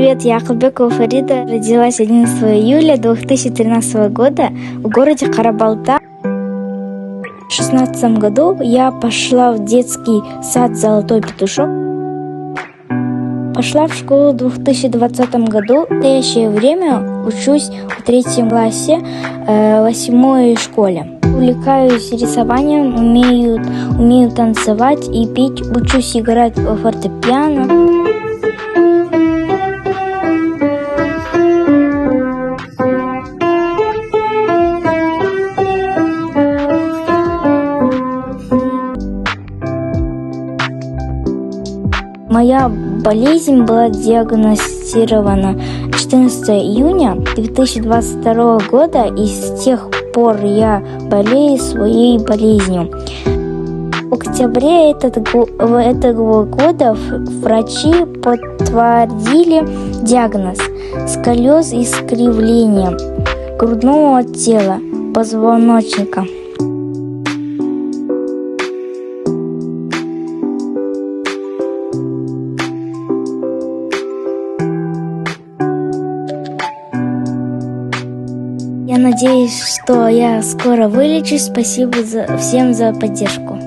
Привет, я Ахалбекова Фарида. Родилась 11 июля 2013 года в городе Карабалта. В 2016 году я пошла в детский сад «Золотой петушок». Пошла в школу в 2020 году. В настоящее время учусь в 3 классе, 8 школе. Увлекаюсь рисованием, умею танцевать и петь, учусь играть в фортепиано. Моя болезнь была диагностирована 14 июня 2022 года, и с тех пор я болею своей болезнью. В октябре этого года врачи подтвердили диагноз сколиоз и искривление грудного отдела позвоночника. Я надеюсь, что я скоро вылечусь. Спасибо всем за поддержку.